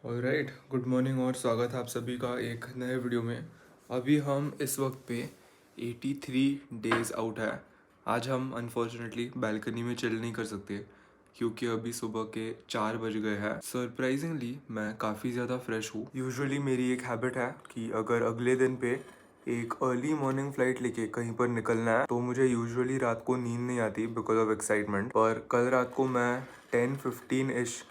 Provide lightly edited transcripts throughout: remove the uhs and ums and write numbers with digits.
Alright, good morning और स्वागत है आप सभी का एक नए वीडियो में। अभी हम इस वक्त पे 83 डेज़ आउट है। आज हम अनफॉर्चुनेटली बालकनी में चिल नहीं कर सकते क्योंकि अभी सुबह के 4 बज गए हैं। सरप्राइजिंगली मैं काफ़ी ज़्यादा फ्रेश हूँ। यूजुअली मेरी एक हैबिट है कि अगर अगले दिन पे एक अर्ली मॉर्निंग फ्लाइट लेके कहीं पर निकलना है तो मुझे यूजुअली रात को नींद नहीं आती बिकॉज ऑफ एक्साइटमेंट। पर कल रात को मैं 10:15 इश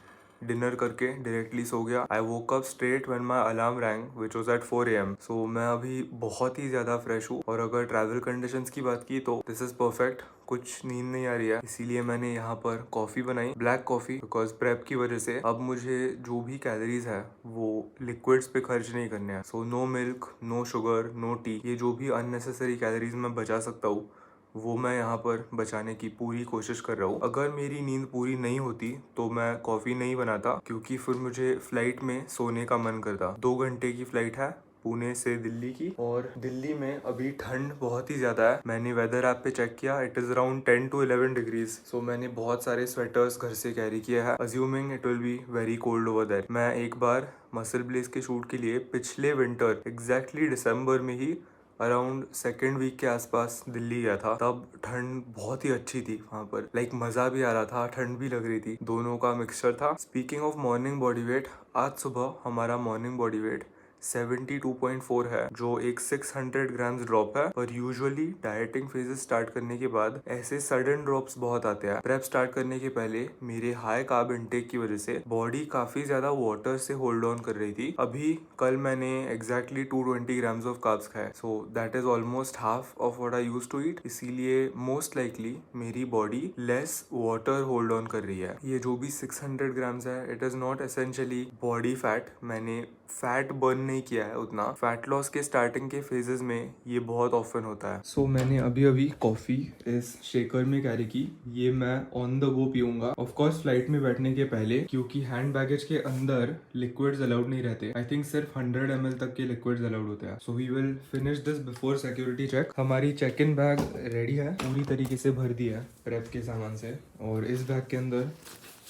डिनर करके डायरेक्टली सो गया। I woke up straight when my alarm rang which was at 4 AM। So मैं अभी बहुत ही ज़्यादा फ्रेश हूँ और अगर ट्रैवल कंडीशंस की बात की तो दिस इज़ परफेक्ट। कुछ नींद नहीं आ रही है, इसीलिए मैंने यहाँ पर कॉफ़ी बनाई, ब्लैक कॉफ़ी, बिकॉज प्रेप की वजह से अब मुझे जो भी कैलोरीज है वो लिक्विड्स पे खर्च नहीं करने हैं। So no milk, no sugar, no tea, ये जो भी अननेसेसरी कैलोरीज मैं बचा सकता हूँ वो मैं यहाँ पर बचाने की पूरी कोशिश कर रहा हूँ। अगर मेरी नींद पूरी नहीं होती तो मैं कॉफ़ी नहीं बनाता क्योंकि फिर मुझे फ्लाइट में सोने का मन करता। 2 घंटे की फ्लाइट है पुणे से दिल्ली की, और दिल्ली में अभी ठंड बहुत ही ज़्यादा है। मैंने वेदर ऐप पे चेक किया, it is around 10 to 11 degrees. So मैंने बहुत सारे स्वेटर्स घर से कैरी किया है, assuming it will be very cold over there. मैं एक बार मसल ब्लेज के शूट के लिए पिछले विंटर एग्जैक्टली दिसंबर में ही अराउंड सेकेंड वीक के आसपास दिल्ली गया था। तब ठंड बहुत ही अच्छी थी वहाँ पर, लाइक मज़ा भी आ रहा था, ठंड भी लग रही थी, दोनों का मिक्सचर था। Speaking of morning body weight, आज सुबह हमारा मॉर्निंग बॉडी वेट 72.4 है, जो एक 600 ग्राम्स ड्रॉप है। पर यूजुअली डाइटिंग फेजेस स्टार्ट करने के बाद ऐसे सडन ड्रॉप्स बहुत आते हैं। प्रेप स्टार्ट करने के पहले मेरे हाई कार्ब इनटेक की वजह से बॉडी काफी ज्यादा वाटर से होल्ड ऑन कर रही थी। अभी कल मैंने एग्जैक्टली 220 ग्राम्स ऑफ कार्ब्स खाए, so that is almost half of what I used to eat. इसीलिए मोस्ट लाइकली मेरी body less water hold on कर रही है। ये जो भी 600 ग्राम्स है, it is not essentially body fat. मैंने फैट बर्न नहीं किया है उतना। फैट लॉस के स्टार्टिंग के फेजेस में ये बहुत ऑफन होता है। सो मैंने अभी कॉफी इस शेकर में कैरी की। ये मैं ऑन द गो पीऊंगा, ऑफ कोर्स फ्लाइट में बैठने के पहले, क्योंकि हैंड बैगेज के अंदर लिक्विड्स अलाउड नहीं रहते। आई थिंक सिर्फ 100 ml तक के लिक्विड्स अलाउड होते हैं। So we will finish this before security check. हमारी चेक इन बैग रेडी है, पूरी तरीके से भर दिया है प्रेप के सामान से। और इस बैग के अंदर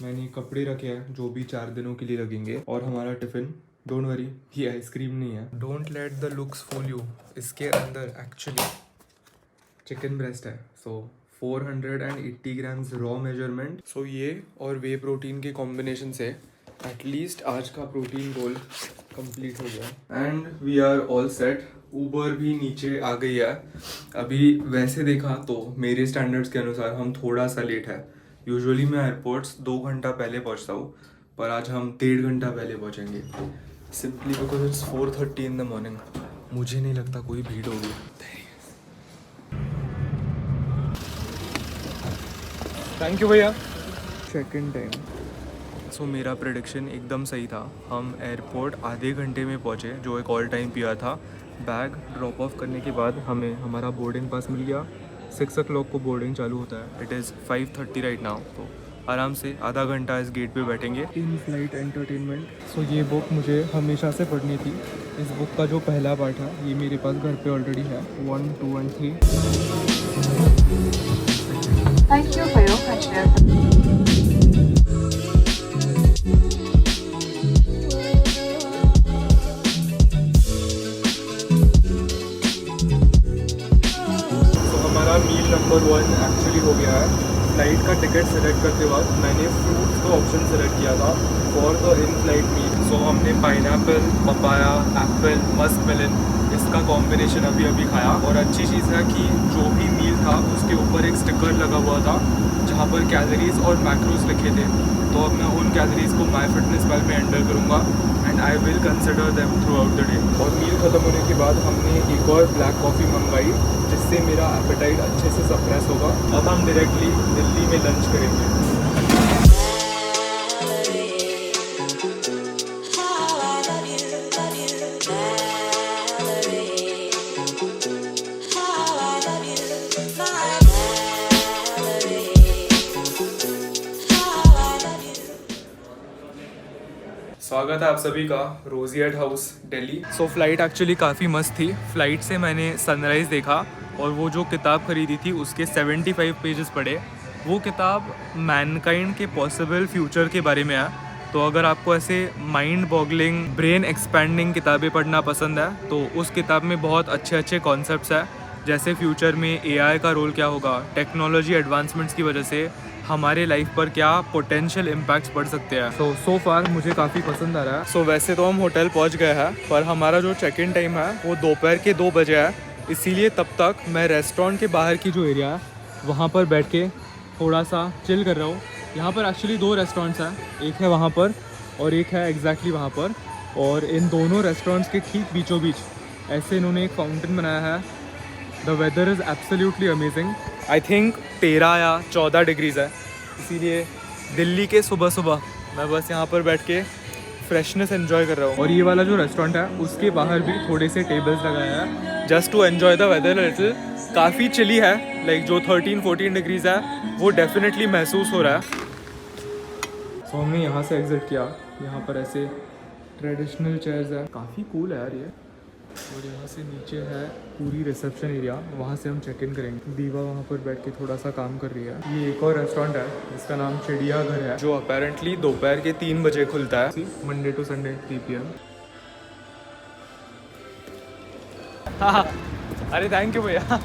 मैंने कपड़े रखे हैं जो भी 4 दिनों के लिए लगेंगे, और हमारा टिफिन। डोंट वरी, ये आइसक्रीम नहीं है। Don't let the looks fool you, इसके अंदर एक्चुअली चिकन ब्रेस्ट है। So 480 grams raw measurement. So ये और वे प्रोटीन के कॉम्बिनेशन से एटलीस्ट आज का प्रोटीन गोल कंप्लीट हो गया and we are all set. Uber भी नीचे आ गई है। अभी वैसे देखा तो मेरे स्टैंडर्ड्स के अनुसार हम थोड़ा सा लेट है। यूजुअली मैं एयरपोर्ट्स 2 घंटा पहले पहुंचता हूँ, पर आज हम 1.5 घंटा पहले पहुंचेंगे, simply because it's 4:30 in the morning. मुझे नहीं लगता कोई भीड़ होगी। थैंक यू भैया। Check in time. सो मेरा प्रेडिक्शन एकदम सही था। हम एयरपोर्ट आधे घंटे में पहुँचे, जो एक ऑल टाइम पीआर था। बैग ड्रॉप ऑफ करने के बाद हमें हमारा बोर्डिंग पास मिल गया। 6 o'clock को बोर्डिंग चालू होता है। It is 5:30 right now. तो आराम से आधा घंटा इस गेट पे बैठेंगे। In flight entertainment. सो ये बुक मुझे हमेशा से पढ़नी थी। इस बुक का जो पहला पार्ट है ये मेरे पास घर पे ऑलरेडी है, 1, 2 and 3। Thank you for your question. हमारा मील नंबर 1 एक्चुअली हो गया है। फ्लाइट का टिकट सेलेक्ट करते वक्त मैंने फ्रूट्स का ऑप्शन सेलेक्ट किया था for the in flight meal. So हमने pineapple, papaya, apple, musk melon, इसका कॉम्बिनेशन अभी खाया। और अच्छी चीज़ है कि जो भी मील था उसके ऊपर एक स्टिकर लगा हुआ था जहाँ पर कैलोरीज और मैक्रोज लिखे थे। तो अब मैं उन कैलोरीज को माई फिटनेस पैल में एंटर करूँगा and I will consider them through out the day. और मील ख़त्म होने के बाद हमने एक और ब्लैक कॉफ़ी मंगवाई जिससे मेरा एपेटाइट अच्छे से सप्रेस होगा। अब हम डायरेक्टली दिल्ली में लंच करेंगे। स्वागत है आप सभी का रोजियट हाउस दिल्ली। सो फ्लाइट एक्चुअली काफ़ी मस्त थी। फ्लाइट से मैंने सनराइज़ देखा और वो जो किताब खरीदी थी उसके 75 पेजेस पढ़े। वो किताब मैनकाइंड के पॉसिबल फ्यूचर के बारे में है। तो अगर आपको ऐसे माइंड बॉगलिंग ब्रेन एक्सपैंडिंग किताबें पढ़ना पसंद है तो उस किताब में बहुत अच्छे अच्छे कॉन्सेप्ट्स हैं, जैसे फ्यूचर में एआई का रोल क्या होगा, टेक्नोलॉजी एडवांसमेंट्स की वजह से हमारे लाइफ पर क्या पोटेंशियल इम्पैक्ट्स पड़ सकते हैं। सो फार मुझे काफ़ी पसंद आ रहा है। वैसे तो हम होटल पहुंच गए हैं, पर हमारा जो चेक इन टाइम है वो दोपहर के 2 बजे है, इसीलिए तब तक मैं रेस्टोरेंट के बाहर की जो एरिया है वहाँ पर बैठ के थोड़ा सा चिल कर रहा हूँ। यहाँ पर एक्चुअली 2 रेस्टोरेंट्स हैं, एक है वहाँ पर और एक है एग्जैक्टली वहाँ पर, और इन दोनों रेस्टोरेंट्स के ठीक बीचों बीच ऐसे इन्होंने एक फाउंटेन बनाया है। The weather is absolutely amazing. I think 13 या 14 डिग्रीज़ है, इसीलिए दिल्ली के सुबह सुबह मैं बस यहाँ पर बैठ के फ्रेशनेस एंजॉय कर रहा हूँ। और ये वाला जो रेस्टोरेंट है उसके बाहर भी थोड़े से टेबल्स लगाया है just to enjoy the weather little. काफ़ी चिली है, लाइक जो 13-14 डिग्रीज़ है वो डेफिनेटली महसूस हो रहा है। सो हमने यहाँ से एग्जिट किया, यहाँ पर ऐसे ट्रेडिशनल चेयर्स है, काफ़ी कूल है यार ये। और यहाँ से नीचे है पूरी रिसेप्शन एरिया, वहाँ से हम चेक इन करेंगे। दीवा वहाँ पर बैठ के थोड़ा सा काम कर रही है। ये एक और रेस्टोरेंट है जिसका नाम चिड़ियाघर है, जो अपेरेंटली दोपहर के 3 बजे खुलता है, मंडे टू संडे 3 PM। हाँ, अरे थैंक यू भैया,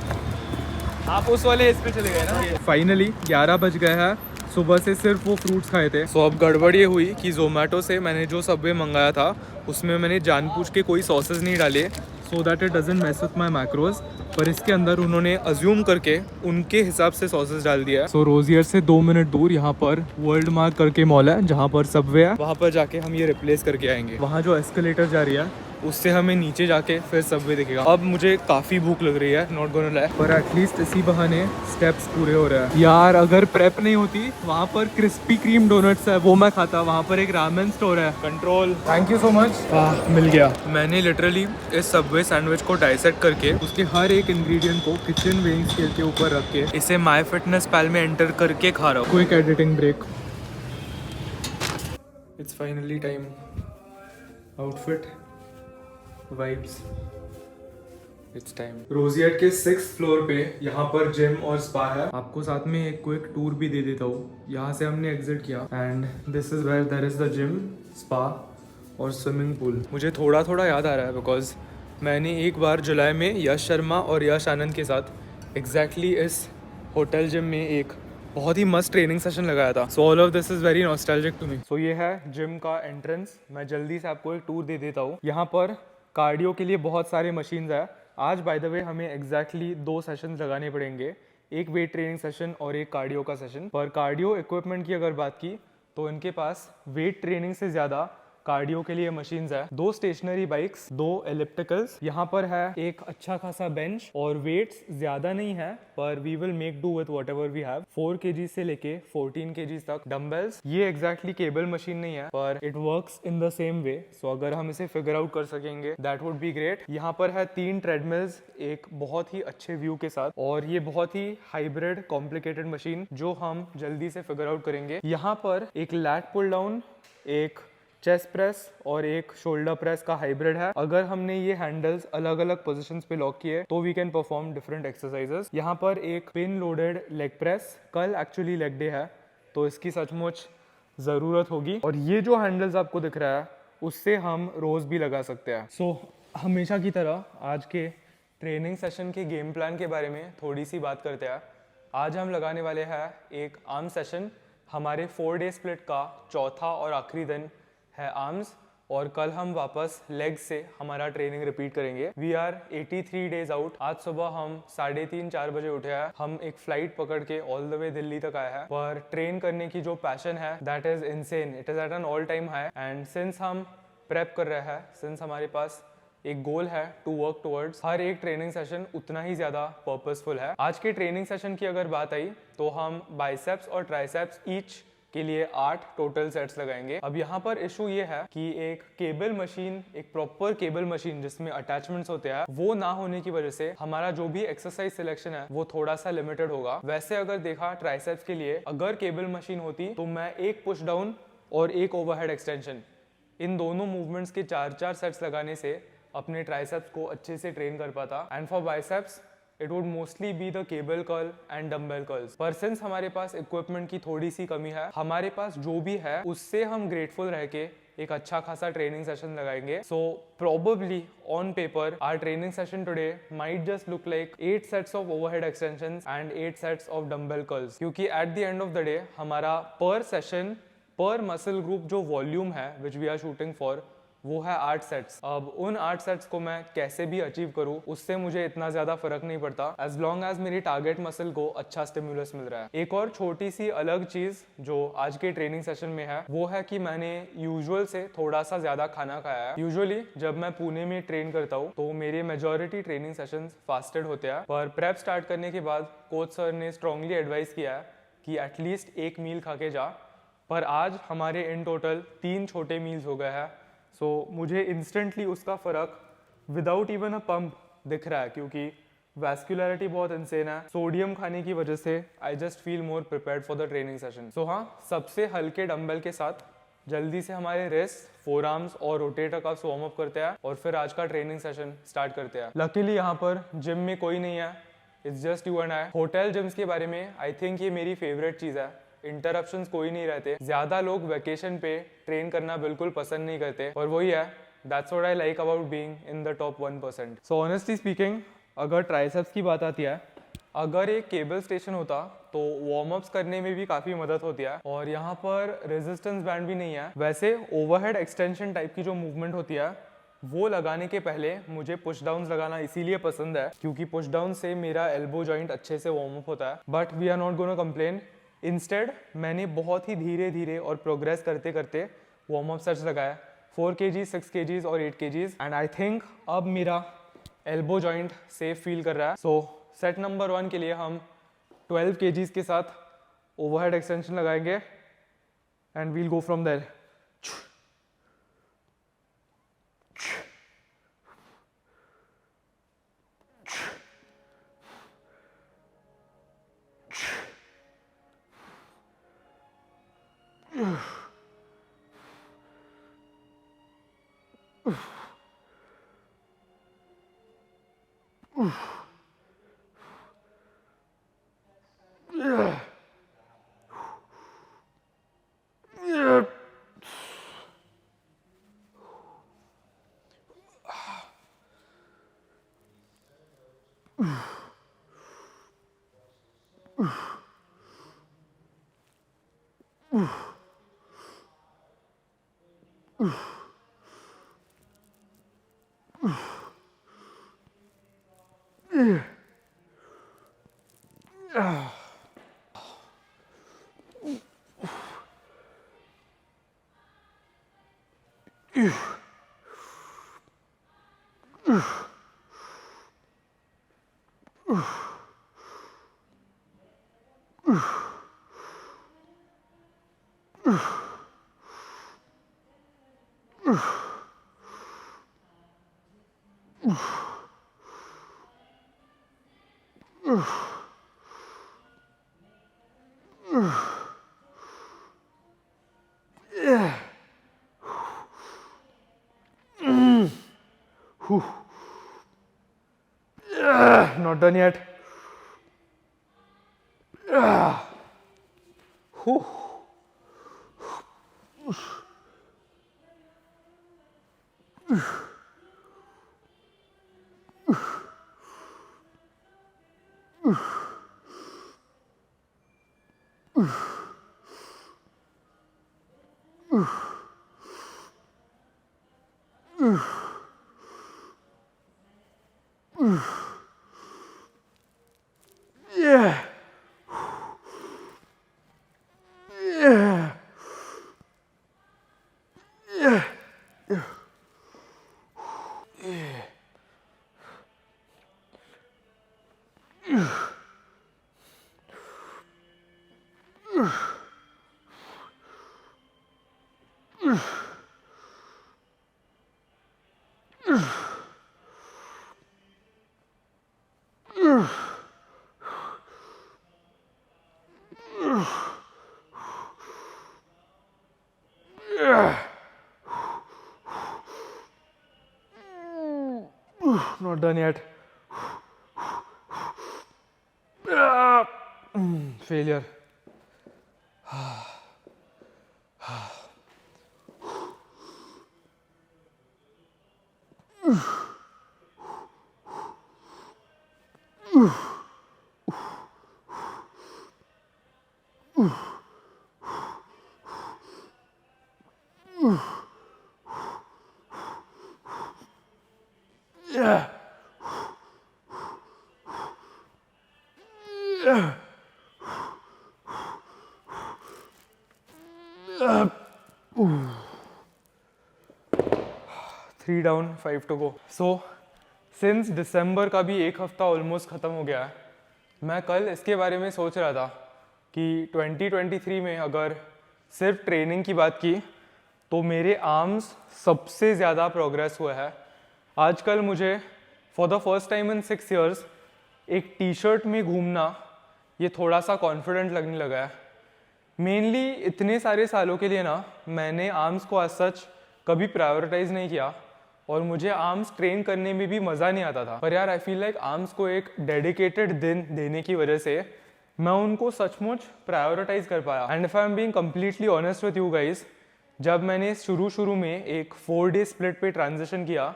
आप उस वाले इस पे चले गए ना। फाइनली 11 बज गए हैं, सुबह से सिर्फ वो फ्रूट्स खाए थे। सो अब गड़बड़ ये हुई कि जोमेटो से मैंने जो सबवे मंगाया था उसमें मैंने जानबूझ के कोई सॉसेस नहीं डाले, so that it doesn't mess with my macros, पर इसके अंदर उन्होंने अज्यूम करके उनके हिसाब से सॉसेस डाल दिया। सो रोजियर से 2 मिनट दूर यहाँ पर वर्ल्ड मार्क करके मॉल है जहाँ पर सबवे है, वहाँ पर जाके हम ये रिप्लेस करके आएंगे। वहाँ जो एस्केलेटर जा रही है उससे हमें नीचे जाके फिर सबवे दिखेगा। अब मुझे काफ़ी भूख लग रही है, नॉट गोना लाई, पर एटलीस्ट इसी बहाने स्टेप्स पूरे हो रहे हैं। यार अगर प्रेप नहीं होती, वहाँ पर क्रिस्पी क्रीम डोनट्स है वो मैं खाता, वहाँ पर एक रामेन स्टोर है। Control, thank you so much, मिल गया। मैंने लिटरली इस सबवे सैंडविच को डाइसेक्ट करके उसके हर एक इंग्रेडिएंट को किचन वेइंग स्केल के ऊपर रख के इसे माई फिटनेस पैल में एंटर करके खा रहा हूँ। Quick editing break. It's finally time. Outfit, vibes, it's time. Roseate के 6th फ्लोर पे यहाँ पर जिम और स्पा है। आपको साथ में एक क्विक टूर भी दे देता हूँ। यहाँ से हमने एग्जिट किया and this is where there is the gym, spa और स्विमिंग पूल। मुझे थोड़ा थोड़ा याद आ रहा है बिकॉज मैंने एक बार जुलाई में यश शर्मा और यश आनंद के साथ एग्जैक्टली इस होटल जिम में एक बहुत ही मस्त ट्रेनिंग सेशन लगाया था। So all of this is very nostalgic to me. So ये है जिम का एंट्रेंस। मैं जल्दी से आपको एक टूर दे देता हूँ। यहाँ पर कार्डियो के लिए बहुत सारे मशीन्स है। आज बाय द वे हमें एग्जैक्टली 2 सेशंस लगाने पड़ेंगे, एक वेट ट्रेनिंग सेशन और एक कार्डियो का सेशन। पर कार्डियो इक्विपमेंट की अगर बात की तो इनके पास वेट ट्रेनिंग से ज़्यादा कार्डियो के लिए मशीन्स है। 2 स्टेशनरी बाइक्स, 2 एलिप्टिकल्स, यहाँ पर है एक अच्छा खासा बेंच और वेट्स ज्यादा नहीं है पर we will make do with whatever we have. 4 kg से लेके 14 kg तक डंबल्स। ये एग्जैक्टली केबल मशीन नहीं है पर it works in the same way, so अगर हम इसे फिगर आउट कर सकेंगे दैट वुड बी ग्रेट। यहाँ पर है 3 ट्रेडमिल्स एक बहुत ही अच्छे व्यू के साथ, और ये बहुत ही हाइब्रिड कॉम्प्लिकेटेड मशीन जो हम जल्दी से फिगर आउट करेंगे। यहाँ पर एक लैट पुल डाउन, एक चेस्ट प्रेस और एक शोल्डर प्रेस का हाइब्रिड है। अगर हमने ये हैंडल्स अलग अलग पोजीशंस पे लॉक किए तो we can perform different exercises. यहाँ पर एक पिन लोडेड लेग प्रेस, कल एक्चुअली लेग डे है तो इसकी सचमुच ज़रूरत होगी। और ये जो हैंडल्स आपको दिख रहा है उससे हम रोज़ भी लगा सकते हैं। सो हमेशा की तरह आज के ट्रेनिंग सेशन के गेम प्लान के बारे में थोड़ी सी बात करते हैं। आज हम लगाने वाले हैं एक आर्म सेशन। हमारे 4 डे स्प्लिट का चौथा और आखिरी दिन है आर्म्स, और कल हम वापस लेग से हमारा ट्रेनिंग रिपीट करेंगे। We are 83 days out. आज सुबह हम 3:30-4 बजे उठे हैं। हम एक फ्लाइट पकड़ के ऑल द वे दिल्ली तक आए हैं, पर ट्रेन करने की जो पैशन है that is insane, it is at an all time high. And since हम प्रेप कर रहे हैं, सिंस हमारे पास एक गोल है टू वर्क टुवर्ड्स, हर एक ट्रेनिंग सेशन उतना ही ज्यादा पर्पसफुल है। आज के ट्रेनिंग सेशन की अगर बात आई तो हम बाइसेप्स और ट्राइसेप्स ईच के लिए 8 टोटल सेट्स लगाएंगे। अब यहाँ पर इशू ये है कि एक केबल मशीन, एक प्रॉपर केबल मशीन जिसमें अटैचमेंट्स होते हैं, वो ना होने की वजह से हमारा जो भी एक्सरसाइज सिलेक्शन है वो थोड़ा सा लिमिटेड होगा। वैसे अगर देखा ट्राइसेप्स के लिए अगर केबल मशीन होती तो मैं एक पुश डाउन और एक ओवरहेड एक्सटेंशन, इन दोनों मूवमेंट्स के 4-4 सेट्स लगाने से अपने ट्राइसेप्स को अच्छे से ट्रेन कर पाता। And for biceps it would mostly be the cable curl and dumbbell curls. पर since हमारे पास equipment की थोड़ी सी कमी है, हमारे पास जो भी है उससे हम grateful रह के एक अच्छा खासा ट्रेनिंग सेशन लगाएंगे. So probably on paper our training session today might just look like 8 sets of overhead extensions and 8 sets of dumbbell curls. क्योंकि at the end of the day हमारा per session per muscle group जो volume है which we are shooting for वो है 8 sets. अब उन 8 sets को मैं कैसे भी अचीव करूँ उससे मुझे इतना ज्यादा फर्क नहीं पड़ता एज लॉन्ग एज मेरी टारगेट मसल को अच्छा स्टिमुलस मिल रहा है. एक और छोटी सी अलग चीज जो आज के ट्रेनिंग सेशन में है वो है कि मैंने यूजुअल से थोड़ा सा ज्यादा खाना खाया है. यूजुअली जब मैं पुणे में ट्रेन करता हूँ तो मेरे मेजोरिटी ट्रेनिंग सेशन फास्टेड होते हैं, पर प्रेप स्टार्ट करने के बाद कोच सर ने स्ट्रांगली एडवाइस किया है कि एटलीस्ट एक मील खा के जा. पर आज हमारे इन टोटल 3 छोटे मील्स हो गए हैं. सो मुझे इंस्टेंटली उसका फ़र्क विदाउट इवन अ पंप दिख रहा है क्योंकि वैस्कुलरिटी बहुत इंसेन है. सोडियम खाने की वजह से I just feel more prepared for the training session. So हाँ, सबसे हल्के डंबल के साथ जल्दी से हमारे रिस्ट, फोर आर्म्स और रोटेटर का वार्म अप करते हैं और फिर आज का ट्रेनिंग सेशन स्टार्ट करते हैं. लकीली यहाँ पर जिम में कोई नहीं है, it's just you and I. Hotel gyms के बारे में आई थिंक ये मेरी फेवरेट चीज़ है. इंटरप्शंस कोई नहीं रहते. ज्यादा लोग वेकेशन पे ट्रेन करना बिल्कुल पसंद नहीं करते और वही है, that's what I like about being in the top 1%. So honestly speaking, अगर ट्राइसेप्स की बात आती है, अगर एक केबल स्टेशन होता तो वार्म अप्स करने में भी काफी मदद होती है. और यहाँ पर रेजिस्टेंस बैंड भी नहीं है. वैसे ओवरहेड एक्सटेंशन टाइप की जो मूवमेंट होती है वो लगाने के पहले मुझे पुश डाउन लगाना इसीलिए पसंद है क्योंकि पुश डाउन से मेरा एल्बो जॉइंट अच्छे से वार्म अप होता है. But we are not gonna complain. Instead मैंने बहुत ही धीरे धीरे और प्रोग्रेस करते करते वार्म अप सेट्स लगाया, 4 kg, 6 kg और 8 kg, एंड आई थिंक अब मेरा एल्बो जॉइंट सेफ फील कर रहा है. सो सेट नंबर 1 के लिए हम 12 kg के साथ ओवरहेड एक्सटेंशन लगाएंगे and we'll go from there. Not done yet. Yeah. Yeah. Yeah. Yeah. Not done yet. Failure. Three down 5 to go. So since दिसंबर का भी एक हफ्ता ऑलमोस्ट ख़त्म हो गया है, मैं कल इसके बारे में सोच रहा था कि 2023 में अगर सिर्फ ट्रेनिंग की बात की तो मेरे आर्म्स सबसे ज़्यादा प्रोग्रेस हुआ है। आजकल मुझे for the first time in 6 years एक टी शर्ट में घूमना ये थोड़ा सा कॉन्फिडेंट लगने लगा है। मेनली इतने सारे सालों के लिए ना मैंने आर्म्स को एज सच कभी प्रायोरिटाइज नहीं किया और मुझे आर्म्स ट्रेन करने में भी मज़ा नहीं आता था। पर यार आई फील लाइक आर्म्स को एक डेडिकेटेड दिन देने की वजह से मैं उनको सचमुच प्रायोरिटाइज कर पाया। And if I am being completely honest with you guys, जब मैंने शुरू में एक 4 डे स्प्लिट पे ट्रांजिशन किया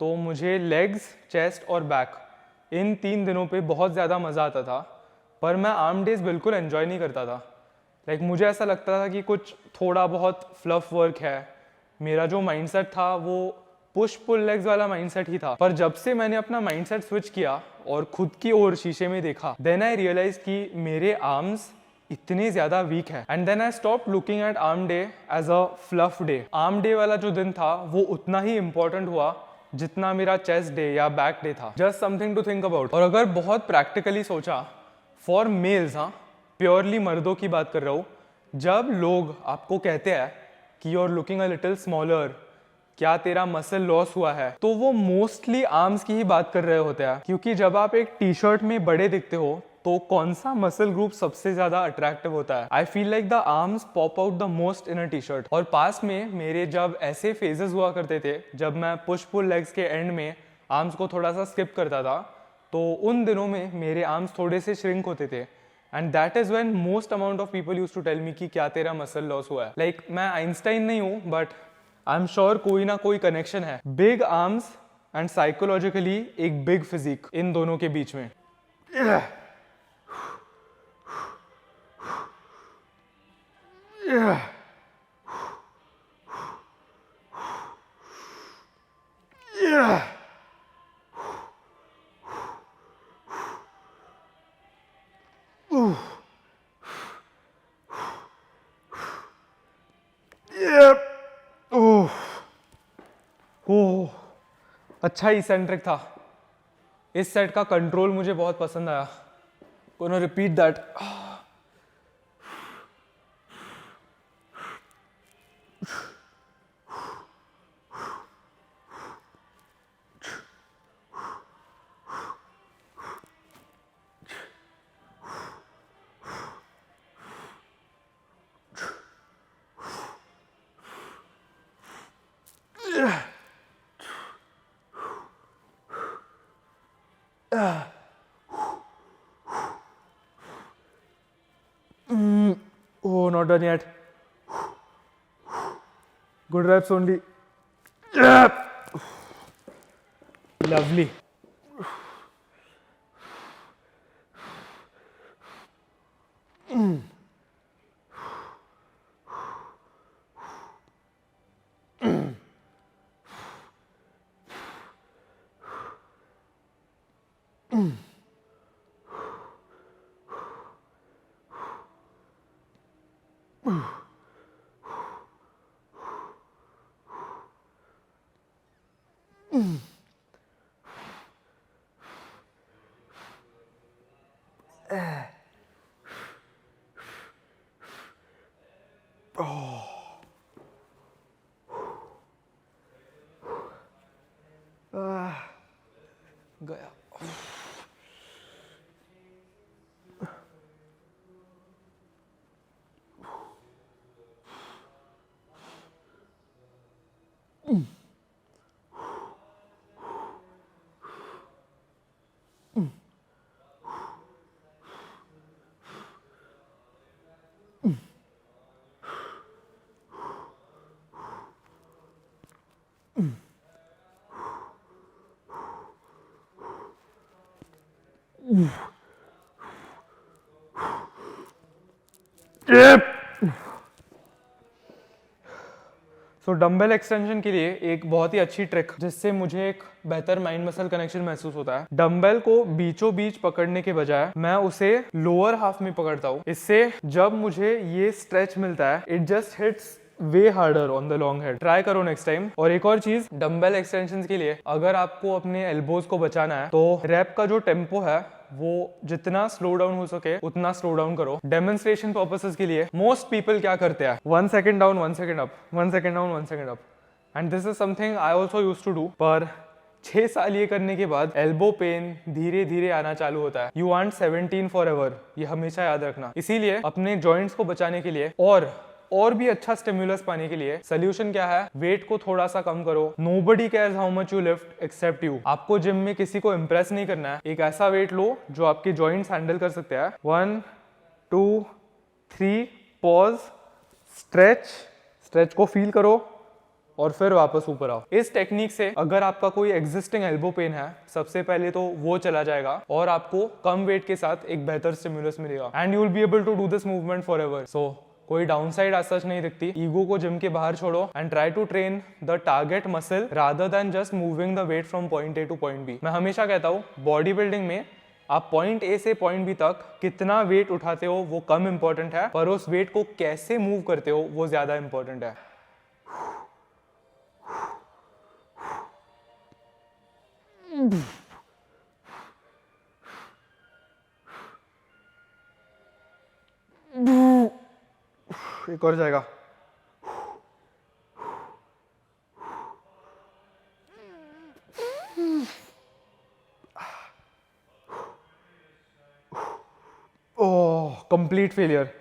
तो मुझे लेग्स, चेस्ट और बैक इन 3 दिनों पे बहुत ज़्यादा मज़ा आता था, पर मैं आर्म डेज बिल्कुल एन्जॉय नहीं करता था। लाइक मुझे ऐसा लगता था कि कुछ थोड़ा बहुत फ्लफ वर्क है। मेरा जो माइंडसेट था वो पुश पुल लेग्स वाला माइंडसेट ही था। पर जब से मैंने अपना माइंडसेट स्विच किया और खुद की ओर शीशे में देखा, देन आई रियलाइज कि मेरे आर्म्स इतने ज्यादा वीक है। And then I stop looking at arm day as a fluff day. Arm day वाला जो दिन था वो उतना ही इंपॉर्टेंट हुआ जितना मेरा चेस्ट डे या बैक डे था। Just something to think about. और अगर बहुत प्रैक्टिकली सोचा, फॉर मेल्स, हाँ प्योरली मर्दों की बात कर रहा हूँ, जब लोग आपको कहते हैं कि you are looking a little smaller, क्या तेरा मसल लॉस हुआ है, तो वो मोस्टली आर्म्स की ही बात कर रहे होते हैं। क्योंकि जब आप एक टी शर्ट में बड़े दिखते हो तो कौन सा मसल ग्रुप सबसे ज्यादा अट्रैक्टिव होता है? I feel like the arms pop out the most in a T shirt. और पास में मेरे जब ऐसे फेजेस हुआ करते थे जब मैं पुश पुल लेग्स के एंड में आर्म्स को थोड़ा सा स्किप करता था, तो उन दिनों में मेरे आर्म्स थोड़े से श्रिंक होते थे। And that is when most amount of people used to tell me कि क्या तेरा मसल लॉस हुआ है। लाइक मैं आइंस्टाइन नहीं हूँ, बट आई एम श्योर कोई ना कोई कनेक्शन है। बिग आर्म्स एंड साइकोलॉजिकली एक बिग फिजिक, इन दोनों के बीच में। ओह, अच्छा इसेंट्रिक था। इस सेट का कंट्रोल मुझे बहुत पसंद आया। Gonna repeat that. Oh, not done yet. Good reps only. Lovely. गया। सो डंबल एक्सटेंशन के लिए एक बहुत ही अच्छी ट्रिक जिससे मुझे एक बेहतर माइंड मसल कनेक्शन महसूस होता है, डंबल को बीचों बीच पकड़ने के बजाय मैं उसे लोअर हाफ में पकड़ता हूँ। इससे जब मुझे ये स्ट्रेच मिलता है, it just hits way harder on the long head. Try करो नेक्स्ट टाइम। और एक और चीज, डंबल एक्सटेंशन के लिए अगर आपको अपने एल्बोज को बचाना है तो रैप का जो टेम्पो है वो जितना स्लो डाउन हो सके उतना स्लो डाउन करो। डेमोन्स्ट्रेशन पर्पसेस के लिए मोस्ट पीपल क्या करते हैं, 1 second down 1 second up, 1 second down 1 second up, and this is something I also use to do. पर 6 साल ये करने के बाद एल्बो पेन धीरे धीरे आना चालू होता है। यू वांट 17 फॉर एवर, ये हमेशा याद रखना। इसीलिए अपने जॉइंट्स को बचाने के लिए और भी अच्छा स्टिमुलस पाने के लिए सोल्यूशन क्या है, वेट को थोड़ा सा कम करो। Nobody cares how much you lift except you. आपको जिम में किसी को इंप्रेस नहीं करना है, एक ऐसा वेट लो जो आपके जॉइंट्स हैंडल कर सकते हैं। 1 2 3 पॉज, स्ट्रेच को फील करो और फिर वापस ऊपर आओ। इस टेक्निक से अगर आपका कोई एग्जिस्टिंग एल्बो पेन है, सबसे पहले तो वो चला जाएगा और आपको कम वेट के साथ एक बेहतर स्टिमुलस मिलेगा and you will be able to do this movement forever. So कोई डाउनसाइड आज सच नहीं दिखती। ईगो को जिम के बाहर छोड़ो and try to train the target muscle rather than just moving the weight from point A to point B. मैं हमेशा कहता हूँ बॉडी बिल्डिंग में आप पॉइंट ए से पॉइंट बी तक कितना वेट उठाते हो वो कम इंपॉर्टेंट है, पर उस वेट को कैसे मूव करते हो वो ज्यादा इंपॉर्टेंट है। एक और जाएगा। ओह, कंप्लीट फेलियर।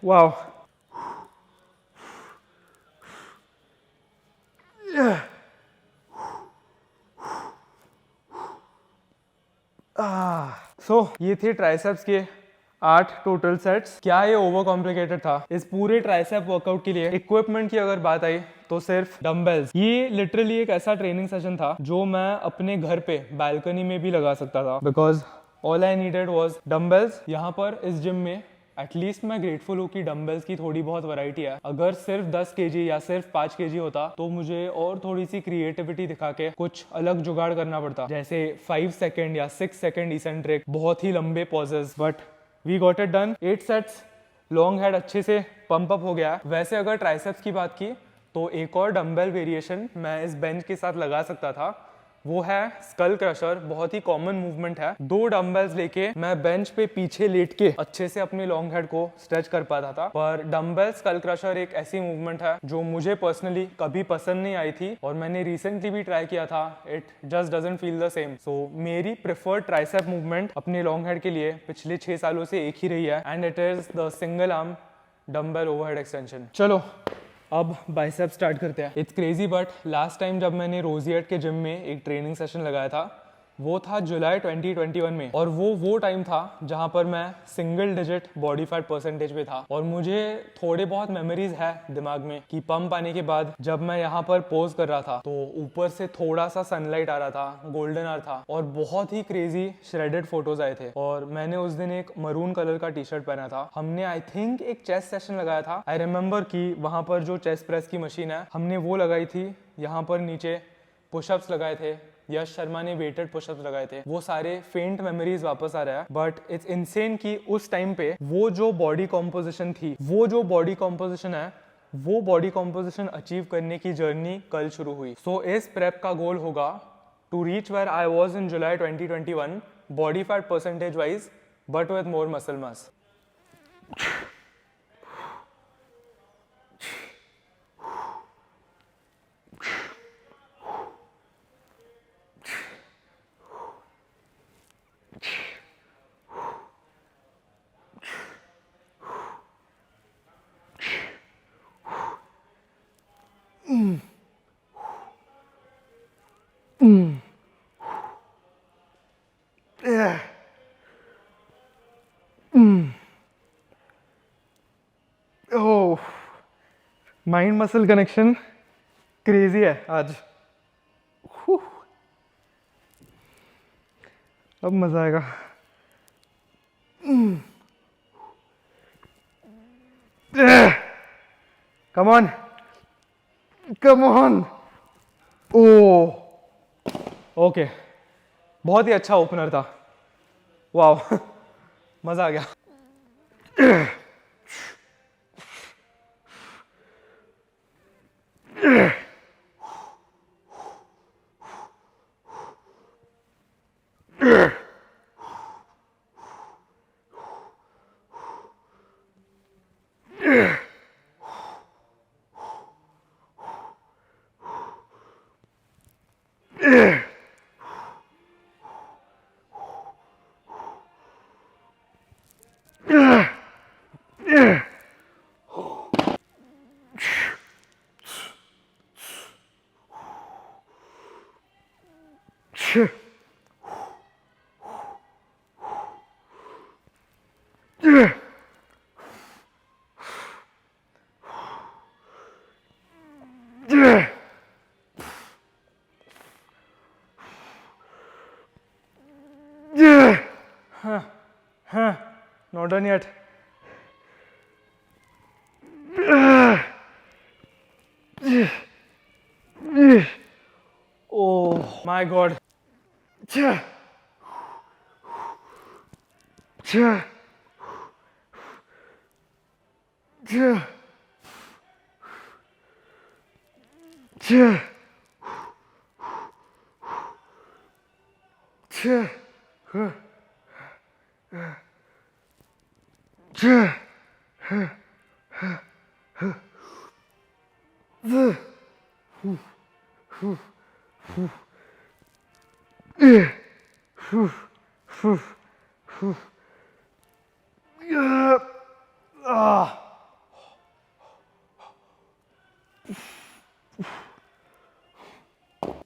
Wow. सो ये थे ट्राइसेप्स के 8 टोटल सेट्स। क्या ये ओवर कॉम्प्लिकेटेड था? इस पूरे ट्राइसेप वर्कआउट के लिए इक्विपमेंट की अगर बात आई तो सिर्फ डंबल्स। ये लिटरली एक ऐसा ट्रेनिंग सेशन था जो मैं अपने घर पे बालकनी में भी लगा सकता था, because all I needed was dumbbells. यहाँ पर इस जिम में एटलीस्ट मैं ग्रेटफुल हूँ कि डंबल्स की थोड़ी बहुत वैरायटी है। अगर सिर्फ 10 केजी या सिर्फ 5 केजी होता तो मुझे और थोड़ी सी क्रिएटिविटी दिखा के कुछ अलग जुगाड़ करना पड़ता, जैसे 5 सेकेंड या 6 सेकेंड इसेंट्रिक, बहुत ही लंबे pauses. But we got it done. 8 sets, long head अच्छे से पंप अप हो गया। वैसे अगर ट्राइसेप्स की बात की तो एक और डंबल वेरिएशन मैं इस बेंच के साथ लगा सकता था, वो है स्कल क्रशर। बहुत ही कॉमन मूवमेंट है। 2 डंबल्स लेके मैं बेंच पे पीछे लेट के अच्छे से अपने लॉन्ग हेड को स्ट्रेच कर पाता था। पर डंबल स्कल क्रशर एक ऐसी मूवमेंट है जो मुझे पर्सनली कभी पसंद नहीं आई थी और मैंने रिसेंटली भी ट्राई किया था। It just doesn't feel the same. So मेरी प्रेफर्ड ट्राइसेप मूवमेंट अपने लॉन्ग हेड के लिए पिछले 6 सालों से एक ही रही है and it is the single arm dumbbell overhead extension. चलो अब बाइसेप स्टार्ट करते हैं। It's crazy but last time जब मैंने रोजिएट के जिम में एक ट्रेनिंग सेशन लगाया था वो था जुलाई 2021 में, और वो टाइम था जहां पर मैं single digit body fat percentage पे था। और मुझे थोड़े बहुत मेमोरीज है दिमाग में कि पंप आने के बाद जब मैं यहाँ पर पोज कर रहा था तो ऊपर से थोड़ा सा सनलाइट आ रहा था, गोल्डन आवर था और बहुत ही क्रेजी श्रेडेड फोटोज आए थे। और मैंने उस दिन एक मरून कलर का टी शर्ट पहना था। हमने आई थिंक एक चेस्ट सेशन लगाया था। आई रिमेम्बर कि वहां पर जो चेस्ट प्रेस की मशीन है हमने वो लगाई थी। यहाँ पर नीचे पुशअप्स लगाए थे, यश शर्मा ने वेटेड पुशअप्स लगाए थे। वो सारे फेंट मेमोरीज वापस आ रहा है। बट इट्स इनसेन कि उस टाइम पे वो जो बॉडी कॉम्पोजिशन थी, वो जो बॉडी कॉम्पोजिशन है, वो बॉडी कॉम्पोजिशन अचीव करने की जर्नी कल शुरू हुई। सो इस प्रेप का गोल होगा to reach where I was in July 2021 body fat percentage wise but with more muscle mass. Oh, mind muscle connection crazy है आज। अब मजा आएगा। Come on, come on. Oh, okay, बहुत ही अच्छा ओपनर था। वाह, मजा आ गया। Not done yet. Oh my god.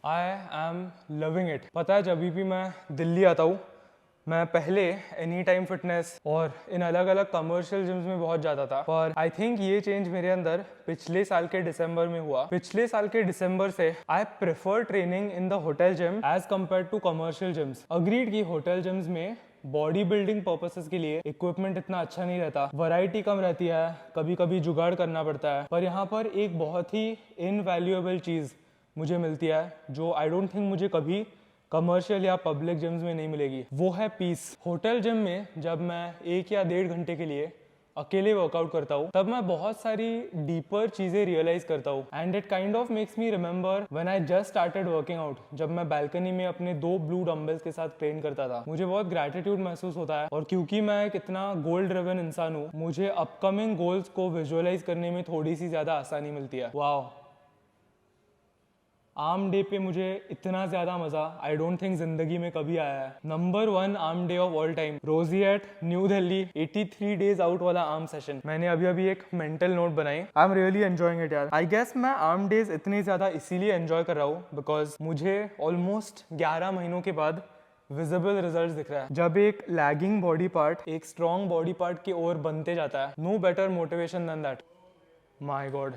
I am loving it. पता है, जब भी मैं दिल्ली आता हूँ, मैं पहले एनी टाइम फिटनेस और इन अलग अलग कमर्शियल जिम्स में बहुत जाता था, पर आई थिंक ये चेंज मेरे अंदर पिछले साल के दिसंबर में हुआ। पिछले साल के दिसंबर से I prefer training in the hotel gym as compared to commercial gyms. Agreed की होटल जिम्स में बॉडी बिल्डिंग पर्पसेस के लिए इक्विपमेंट इतना अच्छा नहीं रहता, वैरायटी कम रहती है, कभी कभी जुगाड़ करना पड़ता है। पर यहाँ पर एक बहुत ही इनवैल्यूएबल चीज़ मुझे मिलती है जो आई डोंट थिंक मुझे कभी कमर्शियल या पब्लिक जिम्स में नहीं मिलेगी। वो है पीस। होटल जिम में जब मैं 1 या 1.5 घंटे के लिए अकेले वर्कआउट करता हूँ, तब मैं बहुत सारी डीपर चीजें रियलाइज करता हूँ and it kind of makes me remember when I just started working out. जब मैं बालकनी में अपने 2 ब्लू डंबल्स के साथ ट्रेन करता था, मुझे बहुत ग्रेटिट्यूड महसूस होता है। और क्योंकि मैं एक इतना गोल ड्रिवन इंसान हूँ, मुझे अपकमिंग गोल्स को विजुअलाइज करने में थोड़ी सी ज्यादा आसानी मिलती है। वाह, आर्म डे पे मुझे इतना ज्यादा मजा आई डोंट थिंक जिंदगी में कभी आया है। Number 1 arm day of all time, Roseate New Delhi 83 days out वाला आर्म सेशन। मैंने अभी एक मेंटल नोट बनाई। I am really enjoying it यार। आई गेस मैं आर्म डेज इतने ज्यादा इसीलिए एंजॉय कर रहा हूँ बिकॉज मुझे ऑलमोस्ट 11 महीनों के बाद विजिबल रिजल्ट्स दिख रहा है। जब एक लैगिंग बॉडी पार्ट एक स्ट्रॉन्ग बॉडी पार्ट की ओर बनते जाता है, no better motivation than that. My god,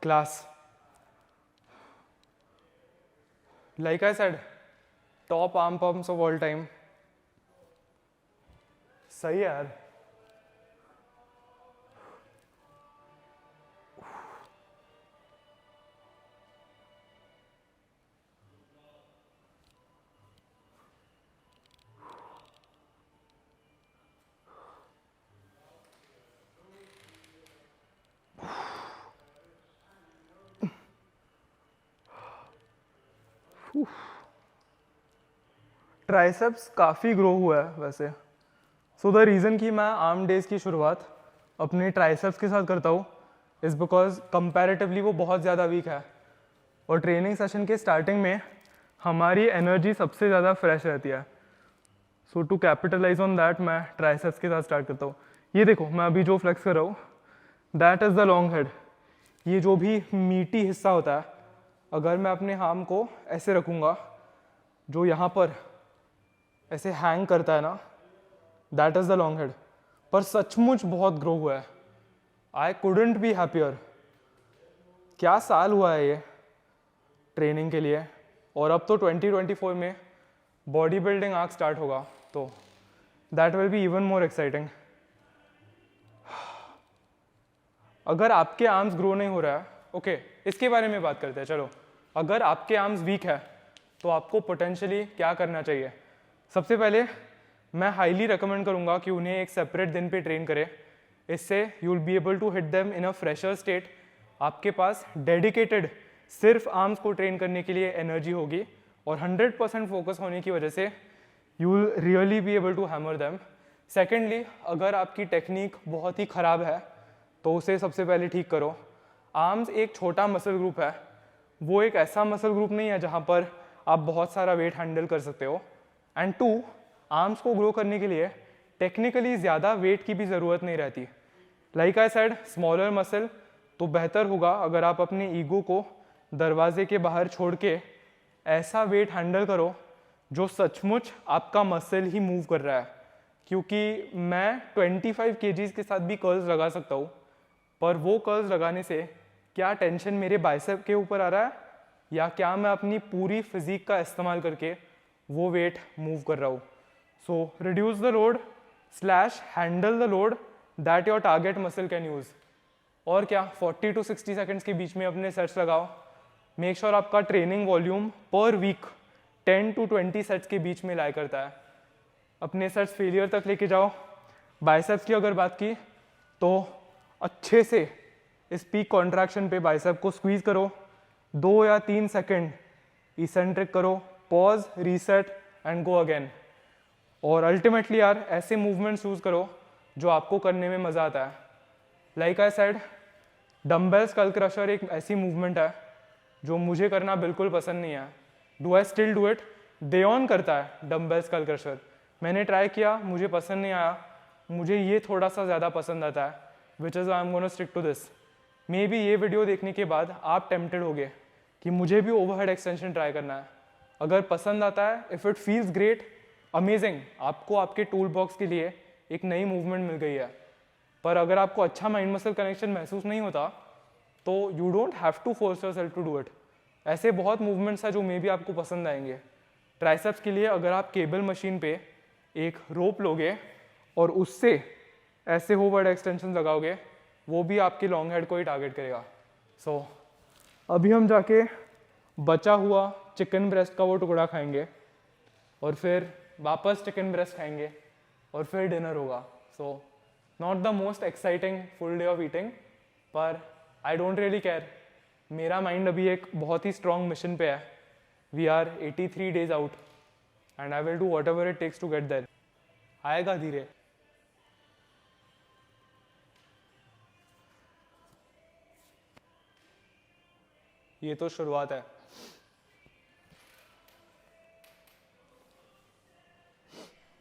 class. Like I said, top arm pumps of all time. सही है यार। ट्राइसेप्स काफ़ी ग्रो हुआ है वैसे। सो द रीज़न कि मैं आर्म डेज की शुरुआत अपने ट्राइसेप्स के साथ करता हूँ इज़ बिकॉज कंपैरेटिवली वो बहुत ज़्यादा वीक है और ट्रेनिंग सेशन के स्टार्टिंग में हमारी एनर्जी सबसे ज़्यादा फ्रेश रहती है। सो टू कैपिटलाइज ऑन दैट मैं ट्राइसेप्स के साथ स्टार्ट करता हूँ। ये देखो, मैं अभी जो फ्लेक्स कर रहा हूँ that is the long head. ये जो भी मीटी हिस्सा होता है, अगर मैं अपने आर्म को ऐसे रखूँगा, जो यहाँ पर ऐसे हैंग करता है ना, that is the long head. पर सचमुच बहुत ग्रो हुआ है। I couldn't be happier. क्या साल हुआ है ये ट्रेनिंग के लिए, और अब तो 2024 में बॉडी बिल्डिंग आर्क स्टार्ट होगा, तो that will be even more exciting. अगर आपके आर्म्स ग्रो नहीं हो रहा है, ओके, इसके बारे में बात करते हैं। चलो, अगर आपके आर्म्स वीक है तो आपको पोटेंशियली क्या करना चाहिए? सबसे पहले मैं हाईली रिकमेंड करूंगा कि उन्हें एक सेपरेट दिन पे ट्रेन करें। इससे you will be able to hit them in a fresher state. आपके पास डेडिकेटेड सिर्फ आर्म्स को ट्रेन करने के लिए एनर्जी होगी, और 100% फोकस होने की वजह से you will really be able to hammer them. Secondly, अगर आपकी टेक्निक बहुत ही ख़राब है तो उसे सबसे पहले ठीक करो। आर्म्स एक छोटा मसल ग्रुप है, वो एक ऐसा मसल ग्रुप नहीं है जहाँ पर आप बहुत सारा वेट हैंडल कर सकते हो। एंड टू, आर्म्स को ग्रो करने के लिए टेक्निकली ज़्यादा वेट की भी ज़रूरत नहीं रहती। Like I said, smaller muscle, तो बेहतर होगा अगर आप अपने ईगो को दरवाजे के बाहर छोड़ के ऐसा वेट हैंडल करो जो सचमुच आपका मसल ही मूव कर रहा है। क्योंकि मैं 25 kgs के साथ भी कर्ल्स लगा सकता हूँ, पर वो कर्ल्स लगाने से क्या टेंशन मेरे बाइसेप के ऊपर आ रहा है, या क्या मैं अपनी पूरी फिजिक का इस्तेमाल करके वो वेट मूव कर रहा हूँ? So reduce the load / handle the load that your target muscle can use. और क्या, 40 to 60 सेकेंड्स के बीच में अपने सेट्स लगाओ। मेक श्योर आपका training volume per week 10 to 20 sets के बीच में लाया करता है। अपने सेट्स फेलियर तक लेके जाओ। बाइसेप्स की अगर बात की तो अच्छे से इस पीक कॉन्ट्रैक्शन पे बाइसेप को स्क्वीज करो, 2 या 3 सेकेंड इसेंट्रिक करो, pause, reset and go again. और अल्टीमेटली यार, ऐसे मूवमेंट्स यूज़ करो जो आपको करने में मज़ा आता है। Like I said, dumbbell skull crusher एक ऐसी मूवमेंट है जो मुझे करना बिल्कुल पसंद नहीं है। Do I still do it? देओन करता है डम्बल स्कल क्रशर, मैंने ट्राई किया, मुझे पसंद नहीं आया। मुझे ये थोड़ा सा ज़्यादा पसंद आता है, which is I am gonna stick to this. Maybe ये वीडियो देखने के बाद आप टेम्प्टेड होगे कि मुझे भी ओवरहेड एक्सटेंशन ट्राई करना है। अगर पसंद आता है, if it feels great, amazing, आपको आपके टूल बॉक्स के लिए एक नई मूवमेंट मिल गई है। पर अगर आपको अच्छा माइंड मसल कनेक्शन महसूस नहीं होता तो you don't have to force yourself to do it. ऐसे बहुत मूवमेंट्स हैं जो मे बी आपको पसंद आएंगे। ट्राइसेप्स के लिए अगर आप केबल मशीन पे एक रोप लोगे और उससे ऐसे ओवरहेड एक्सटेंशन लगाओगे, वो भी आपके लॉन्ग हेड को ही टारगेट करेगा। सो अभी हम जाके बचा हुआ चिकन ब्रेस्ट का वो टुकड़ा खाएंगे, और फिर वापस चिकन ब्रेस्ट खाएंगे, और फिर डिनर होगा। So not the most exciting full day of eating, पर आई डोंट रियली केयर। मेरा माइंड अभी एक बहुत ही स्ट्रॉन्ग मिशन पे है। We are 83 days out and I will do whatever it takes to get there. आएगा धीरे। ये तो शुरुआत है।